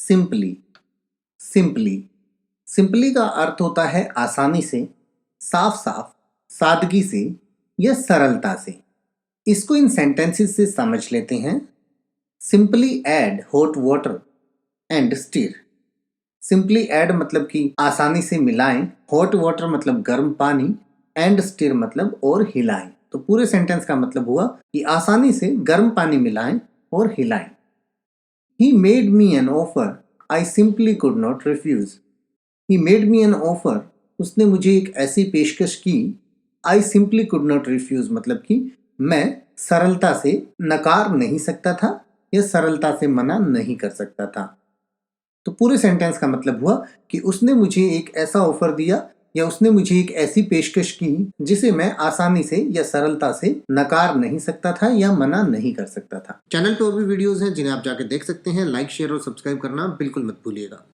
Simply. Simply simply का अर्थ होता है आसानी से, साफ साफ, सादगी से या सरलता से। इसको इन सेंटेंसेस से समझ लेते हैं। Simply add hot water and stir. Simply add मतलब कि आसानी से मिलाएं, हॉट वाटर मतलब गर्म पानी, एंड स्टीर मतलब और हिलाएं। तो पूरे सेंटेंस का मतलब हुआ कि आसानी से गर्म पानी मिलाएं और हिलाएं। He made me an offer I simply could not refuse. He made me an offer. उसने मुझे एक ऐसी पेशकश की I simply could not refuse मतलब कि मैं सरलता से नकार नहीं सकता था या सरलता से मना नहीं कर सकता था। तो पूरे सेंटेंस का मतलब हुआ कि उसने मुझे एक ऐसा ऑफर दिया या उसने मुझे एक ऐसी पेशकश की जिसे मैं आसानी से या सरलता से नकार नहीं सकता था या मना नहीं कर सकता था। चैनल पे और भी वीडियोस हैं जिन्हें आप जाके देख सकते हैं। लाइक, शेयर और सब्सक्राइब करना बिल्कुल मत भूलिएगा।